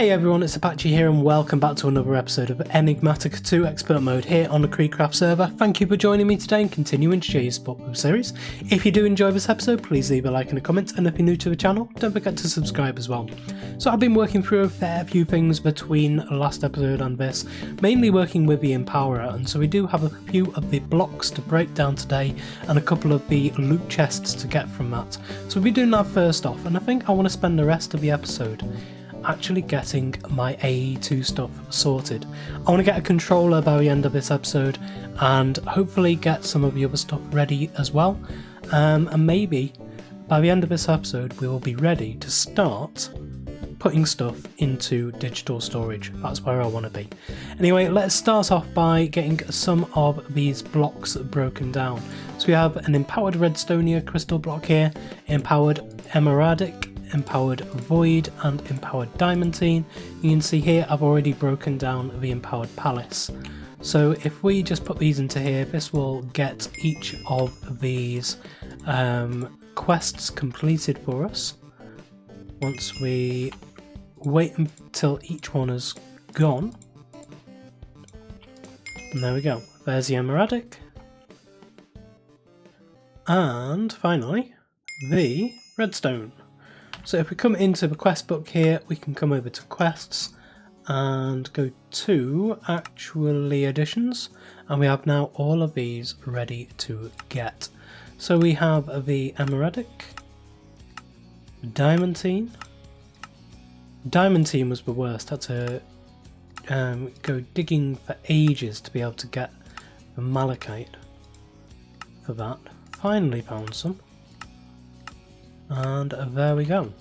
Hey everyone, it's Apache here and welcome back to another episode of Enigmatica 2 Expert Mode here on the CreedCraft server. Thank you for joining me today and continuing to share your Sport Move series. If you do enjoy this episode, please leave a like and a comment, and if you're new to the channel, don't forget to subscribe as well. So I've been working through a fair few things between last episode and this, mainly working with the Empowerer, and so we do have a few of the blocks to break down today and a couple of the loot chests to get from that. So we'll be doing that first off, and I think I want to spend the rest of the episode actually getting my AE2 stuff sorted. I want to get a controller by the end of this episode and hopefully get some of the other stuff ready as well, and maybe by the end of this episode we will be ready to start putting stuff into digital storage. That's where I want to be. Anyway, let's start off by getting some of these blocks broken down. So we have an empowered redstonia crystal block here, empowered emeradic, empowered void and empowered diamantine. You can see here I've already broken down the empowered palace. So if we just put these into here, this will get each of these quests completed for us. Once we wait until each one is gone. And there we go. There's the emeradic. And finally, the redstone. So if we come into the quest book here, we can come over to quests and go to actually additions, and we have now all of these ready to get. So we have the emeradic, diamantine. Diamantine was the worst, had to go digging for ages to be able to get the malachite for that. Finally found some. And there we go.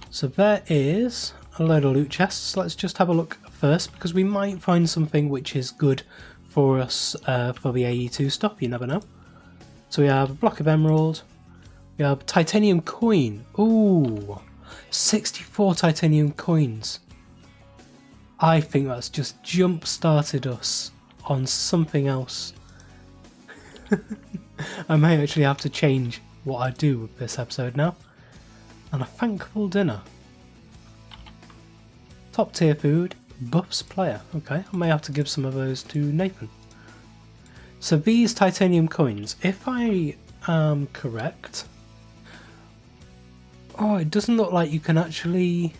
So there is a load of loot chests. Let's just have a look first, because we might find something which is good for us for the AE2 stuff, you never know. So we have a block of emerald, we have titanium coin. Ooh, 64 titanium coins. I think that's just jump started us on something else. I may actually have to change what I do with this episode now. And a thankful dinner. Top tier food, buffs player. Okay, I may have to give some of those to Nathan. So these titanium coins, if I am correct... Oh, it doesn't look like you can actually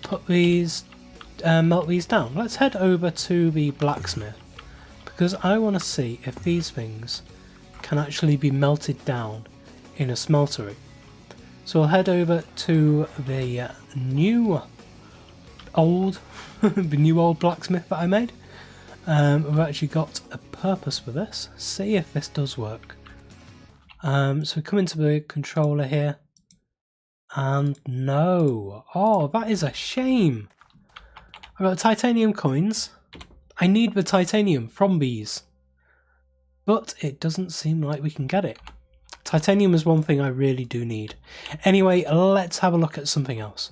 put these, melt these down. Let's head over to the blacksmith, because I want to see if these things can actually be melted down in a smeltery. So we'll head over to the new old blacksmith that I made. We've actually got a purpose for this. See if this does work. So we come into the controller here, and no. Oh, that is a shame. I've got titanium coins. I need the titanium from these, but it doesn't seem like we can get it. Titanium is one thing I really do need. Anyway, let's have a look at something else.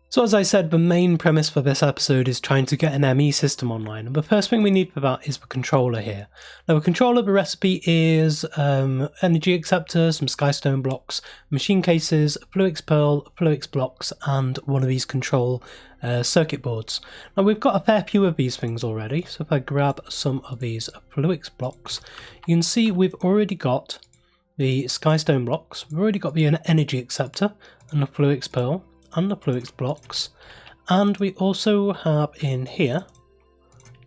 So as I said, the main premise for this episode is trying to get an ME system online, and the first thing we need for that is the controller here. Now the controller, the recipe is energy acceptor, some skystone blocks, machine cases, fluix pearl, fluix blocks, and one of these control circuit boards. Now we've got a fair few of these things already, so if I grab some of these fluix blocks, you can see we've already got the skystone blocks, we've already got the energy acceptor and the fluix pearl and the fluix blocks, and we also have in here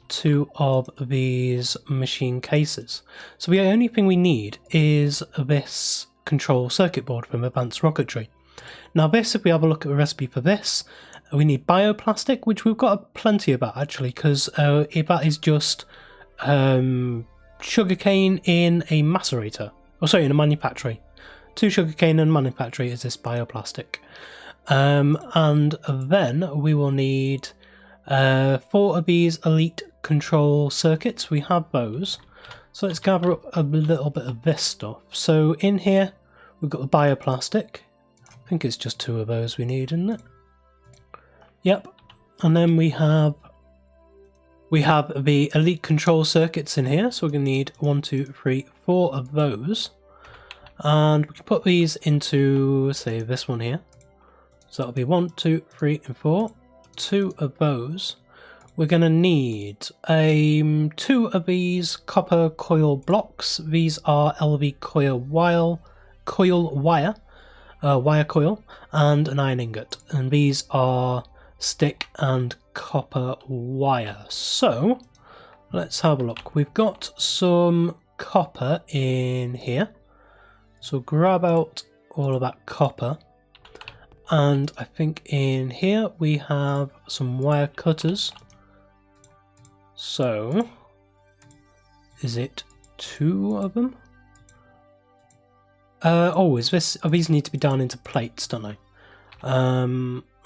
2 of these machine cases. So the only thing we need is this control circuit board from Advanced Rocketry. Now this, if we have a look at the recipe for this, we need bioplastic, which we've got plenty of that actually, because that is just sugarcane in a macerator. Oh, sorry, in a manufactory. 2 sugarcane and manufactory is this bioplastic. And then we will need 4 of these elite control circuits. We have those. So let's gather up a little bit of this stuff. So in here, we've got the bioplastic. I think it's just 2 of those we need, isn't it? Yep. And then we have the elite control circuits in here. So we're going to need 1, 2, 3, 4 of those. And we can put these into, say, this one here. So that'll be 1, 2, 3, and 4. 2 of those. We're going to need 2 of these copper coil blocks. These are LV coil wire, wire coil, and an iron ingot. And these are stick and copper wire. So let's have a look. We've got some copper in here. So grab out all of that copper. And I think in here we have some wire cutters. So, is it 2 of them? These need to be done into plates, don't they?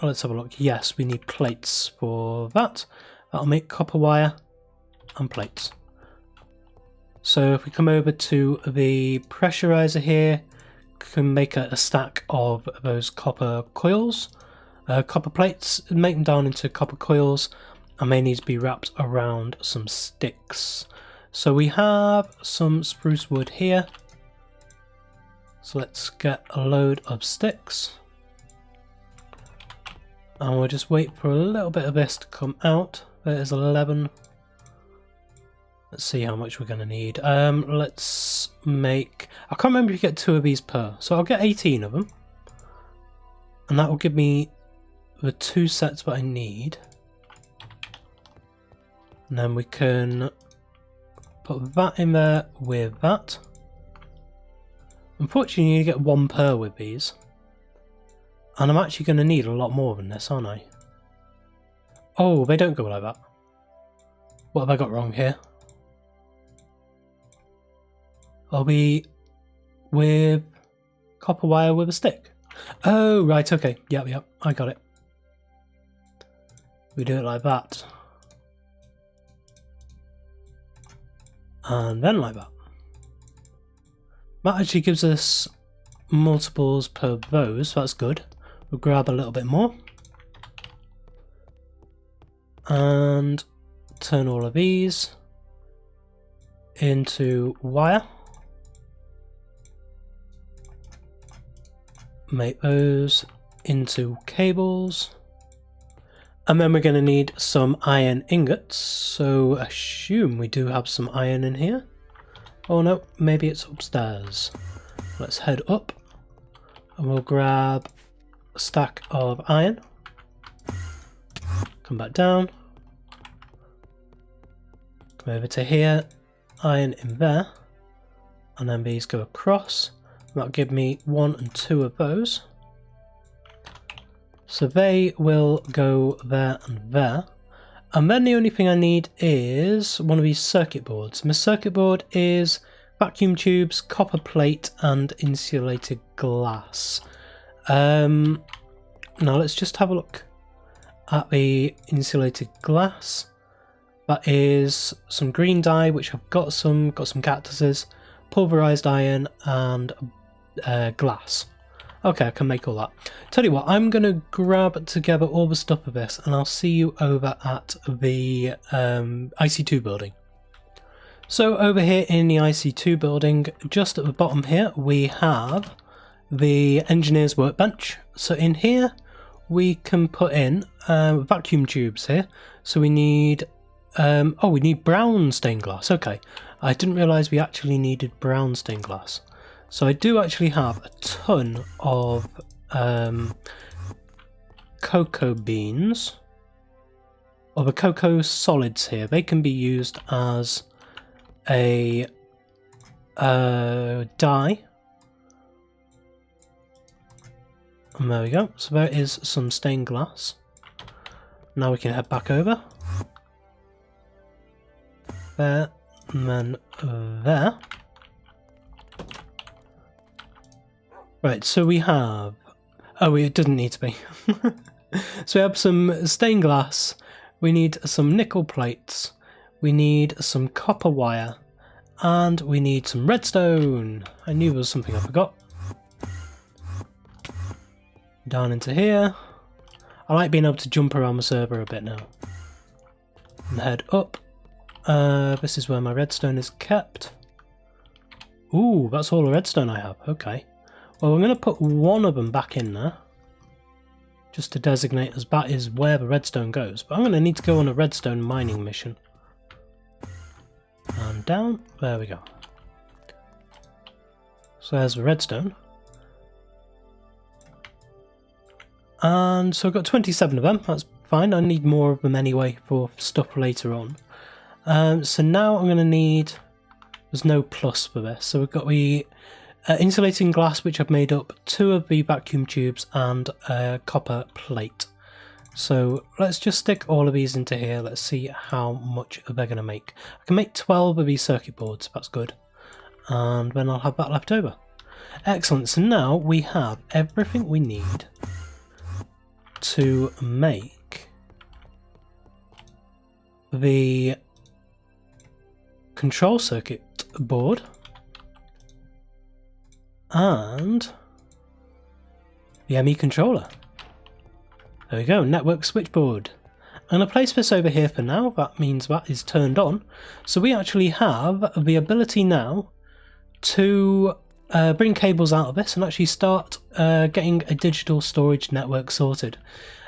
Let's have a look. Yes, we need plates for that. That'll make copper wire and plates. So if we come over to the pressurizer here, we can make a stack of those copper coils, copper plates, and make them down into copper coils, and they need to be wrapped around some sticks. So we have some spruce wood here. So let's get a load of sticks. And we'll just wait for a little bit of this to come out. There's 11. Let's see how much we're going to need. Let's make... I can't remember if you get 2 of these per. So I'll get 18 of them. And that will give me the 2 sets that I need. And then we can put that in there with that. Unfortunately, you get 1 per with these. And I'm actually going to need a lot more than this, aren't I? Oh, they don't go like that. What have I got wrong here? Are we with copper wire with a stick? Oh, right, okay. Yep, I got it. We do it like that. And then like that. That actually gives us multiples per those, so that's good. We'll grab a little bit more. And turn all of these into wire. Make those into cables. And then we're going to need some iron ingots, so assume we do have some iron in here. Oh no, maybe it's upstairs. Let's head up and we'll grab a stack of iron. Come back down. Come over to here, iron in there. And then these go across. That'll give me 1 and 2 of those. So they will go there and there. And then the only thing I need is one of these circuit boards. And the circuit board is vacuum tubes, copper plate, and insulated glass. Now let's just have a look at the insulated glass. That is some green dye, which I've got some cactuses, pulverized iron, and glass. Okay, I can make all that. Tell you what, I'm going to grab together all the stuff of this and I'll see you over at the IC2 building. So over here in the IC2 building, just at the bottom here, we have the engineer's workbench. So in here, we can put in vacuum tubes here. So we need, we need brown stained glass. Okay, I didn't realise we actually needed brown stained glass. So I do actually have a ton of cocoa beans, or the cocoa solids here. They can be used as a dye. And there we go. So there is some stained glass. Now we can head back over. There, and then there. Right, so we have... Oh, it didn't need to be. So we have some stained glass, we need some nickel plates, we need some copper wire, and we need some redstone. I knew there was something I forgot. Down into here. I like being able to jump around the server a bit now. And head up. This is where my redstone is kept. Ooh, that's all the redstone I have. Okay. Well, I'm going to put 1 of them back in there. just to designate as that is where the redstone goes. But I'm going to need to go on a redstone mining mission. And down, there we go. So there's the redstone. And so I've got 27 of them, that's fine. I need more of them anyway for stuff later on. So now I'm going to need, there's no plus for this, so we've got the insulating glass, which I've made up, 2 of the vacuum tubes and a copper plate. So let's just stick all of these into here, let's see how much they're going to make. I can make 12 of these circuit boards, that's good, and then I'll have that left over. Excellent, so now we have everything we need to make the control circuit board and the ME controller. There we go, network switchboard. I'm going to place this over here for now, that means that is turned on. So we actually have the ability now to bring cables out of this and actually start getting a digital storage network sorted.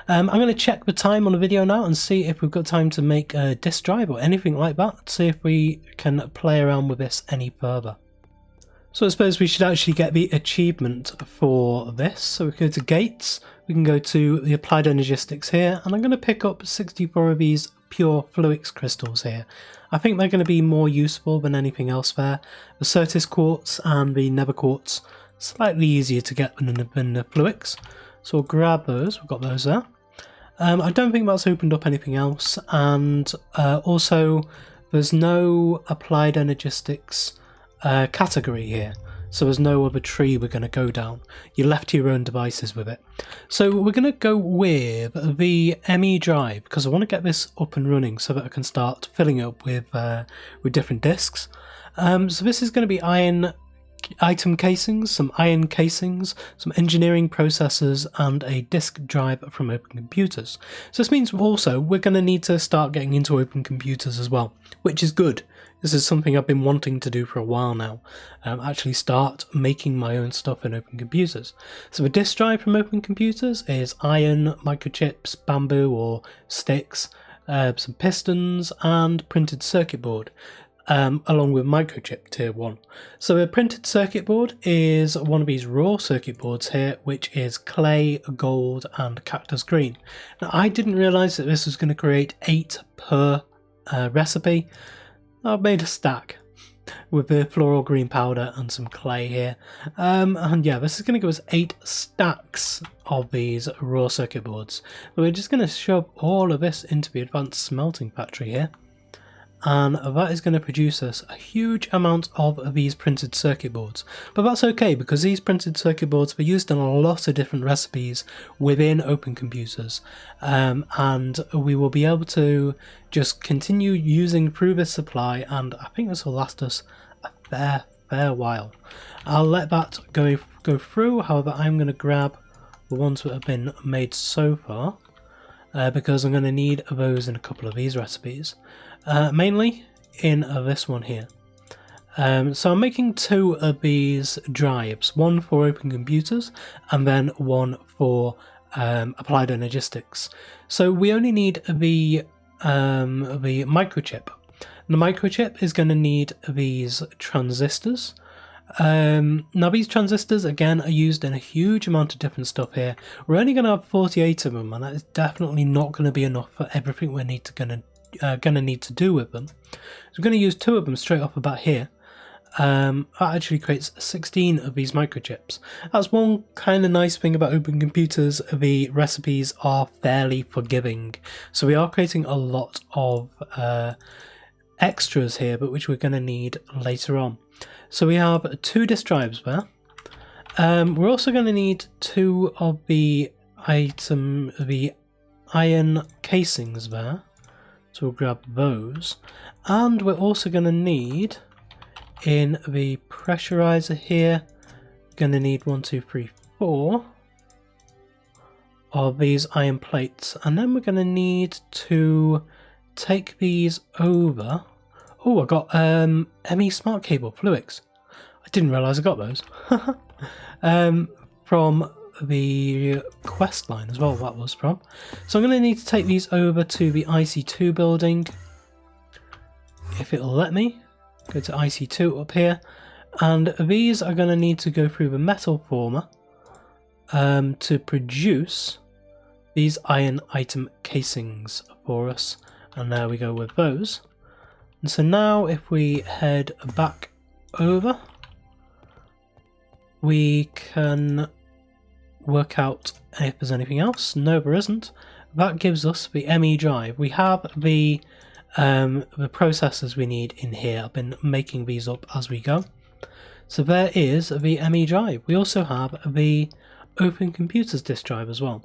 I'm going to check the time on the video now and see if we've got time to make a disk drive or anything like that, see if we can play around with this any further. So I suppose we should actually get the achievement for this. So we go to gates, we can go to the applied energistics here, and I'm going to pick up 64 of these pure fluix crystals here. I think they're going to be more useful than anything else there. The Certis quartz and the nether quartz, slightly easier to get than the fluix. So we'll grab those, we've got those there. I don't think that's opened up anything else, and also there's no applied energistics category here, so there's no other tree we're going to go down. You're left to your own devices with it. So we're going to go with the ME drive because I want to get this up and running so that I can start filling it up with different disks. So this is going to be item casings, some iron casings, some engineering processors, and a disk drive from Open Computers. So this means also we're going to need to start getting into Open Computers as well, which is good. This is something I've been wanting to do for a while now, actually start making my own stuff in Open Computers. So the disk drive from Open Computers is iron, microchips, bamboo or sticks, some pistons and printed circuit board. Along with microchip tier 1. So a printed circuit board is one of these raw circuit boards here, which is clay, gold and cactus green. Now I didn't realise that this was going to create 8 per recipe. I've made a stack with the floral green powder and some clay here, and yeah, this is going to give us 8 stacks of these raw circuit boards. We're just going to shove all of this into the advanced smelting factory here, and that is going to produce us a huge amount of these printed circuit boards. But that's okay, because these printed circuit boards were used in a lot of different recipes within Open Computers, and we will be able to just continue using through this supply, and I think this will last us a fair while. I'll let that go through, however I'm going to grab the ones that have been made so far, because I'm going to need those in a couple of these recipes. Mainly in this one here. So I'm making 2 of these drives, one for Open Computers and then one for applied energistics. So we only need the microchip. The microchip is going to need these transistors. Now these transistors again are used in a huge amount of different stuff here. We're only going to have 48 of them, and that is definitely not going to be enough for everything we're going to need to do with them. So we're going to use 2 of them straight off the bat here. That actually creates 16 of these microchips. That's one kind of nice thing about Open Computers, the recipes are fairly forgiving. So we are creating a lot of extras here, but which we're going to need later on. So we have 2 disk drives there. We're also going to need 2 of the iron casings there. So we'll grab those, and we're also going to need in the pressurizer here, going to need 1, 2, 3, 4 of these iron plates, and then we're going to need to take these over. Oh, I got ME smart cable fluix. I didn't realise I got those from the quest line as well, that was from. So I'm going to need to take these over to the IC2 building, if it'll let me. Go to IC2 up here, and these are going to need to go through the metal former to produce these iron item casings for us, and there we go with those. And so now if we head back over, we can work out if there's anything else. No, there isn't. That gives us the ME drive. We have the processors we need in here. I've been making these up as we go. So there is the ME drive. We also have the Open Computers disk drive as well.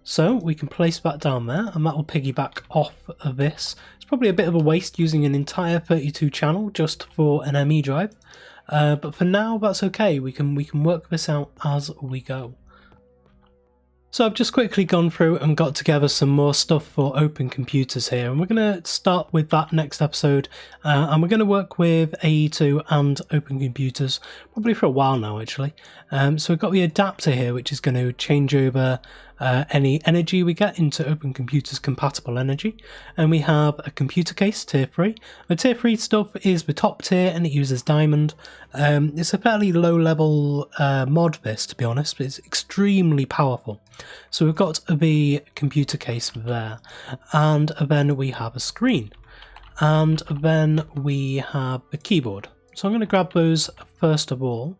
So we can place that down there, and that will piggyback off of this. It's probably a bit of a waste using an entire 32 channel just for an ME drive, but for now that's okay. We can work this out as we go. So I've just quickly gone through and got together some more stuff for Open Computers here, and we're going to start with that next episode, and we're going to work with AE2 and Open Computers probably for a while now actually. So we've got the adapter here, which is going to change over any energy we get into Open Computers compatible energy, and we have a computer case tier 3. The tier 3 stuff is the top tier and it uses diamond. It's a fairly low level mod, this, to be honest, but it's extremely powerful. So we've got the computer case there, and then we have a screen, and then we have the keyboard. So I'm going to grab those first of all.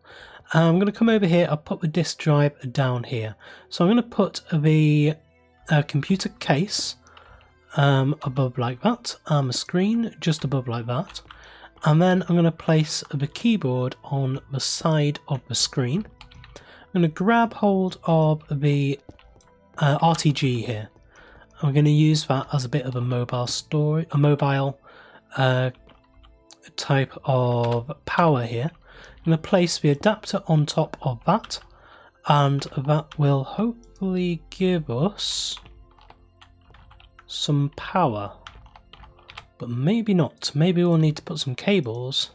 I'm going to come over here, I'll put the disk drive down here. So I'm going to put the computer case above like that, and the screen just above like that. And then I'm going to place the keyboard on the side of the screen. I'm going to grab hold of the RTG here. I'm going to use that as a bit of a mobile type of power here. I'm going to place the adapter on top of that, and that will hopefully give us some power, but maybe not. Maybe we'll need to put some cables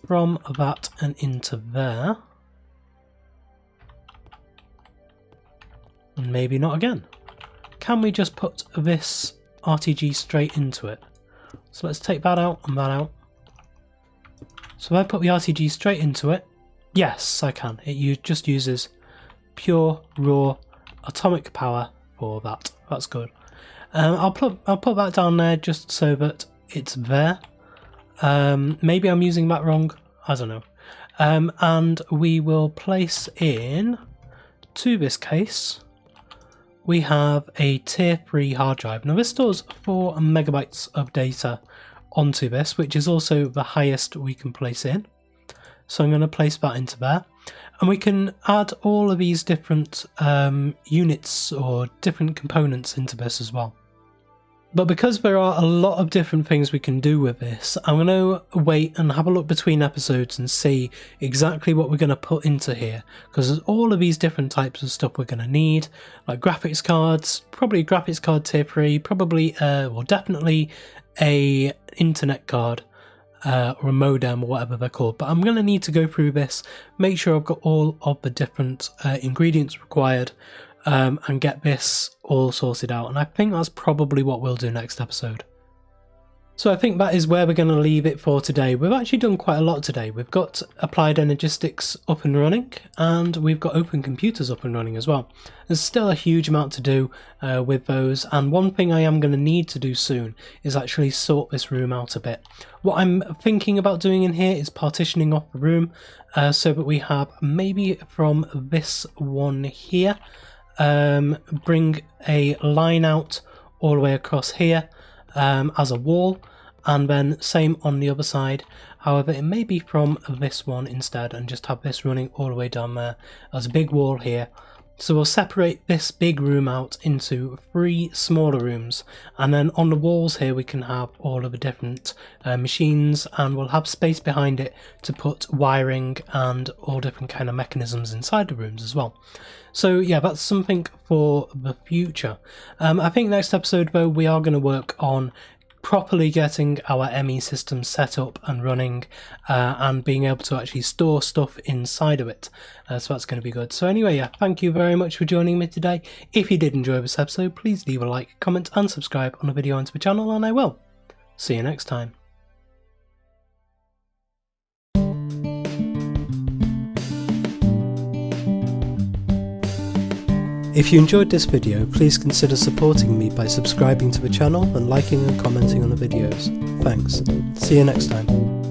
from that and into there, and maybe not again. Can we just put this RTG straight into it? So let's take that out and that out. So if I put the RTG straight into it, yes, I can. It just uses pure raw atomic power for that. That's good. I'll put that down there just so that it's there. Maybe I'm using that wrong. I don't know. And we will place in to this case. We have a tier 3 hard drive. Now this stores 4 megabytes of data onto this, which is also the highest we can place in. So I'm going to place that into there, and we can add all of these different units or different components into this as well. But because there are a lot of different things we can do with this, I'm going to wait and have a look between episodes and see exactly what we're going to put into here, because there's all of these different types of stuff we're going to need, like graphics cards, probably a graphics card tier 3, probably, well definitely a internet card or a modem or whatever they're called. But I'm going to need to go through this, make sure I've got all of the different ingredients required, and get this all sorted out, and I think that's probably what we'll do next episode. So I think that is where we're going to leave it for today. We've actually done quite a lot today. We've got Applied Energistics up and running, and we've got Open Computers up and running as well. There's still a huge amount to do with those, and one thing I am going to need to do soon is actually sort this room out a bit. What I'm thinking about doing in here is partitioning off the room so that we have maybe from this one here, bring a line out all the way across here as a wall, and then same on the other side. However, it may be from this one instead, and just have this running all the way down there as a big wall here. So we'll separate this big room out into 3 smaller rooms, and then on the walls here we can have all of the different machines, and we'll have space behind it to put wiring and all different kind of mechanisms inside the rooms as well. So yeah, that's something for the future. I think next episode though we are going to work on properly getting our ME system set up and running, and being able to actually store stuff inside of it. So that's going to be good. So anyway, yeah, thank you very much for joining me today. If you did enjoy this episode, please leave a like, comment and subscribe on the video onto the channel, and I will see you next time. If you enjoyed this video, please consider supporting me by subscribing to the channel and liking and commenting on the videos. Thanks. See you next time.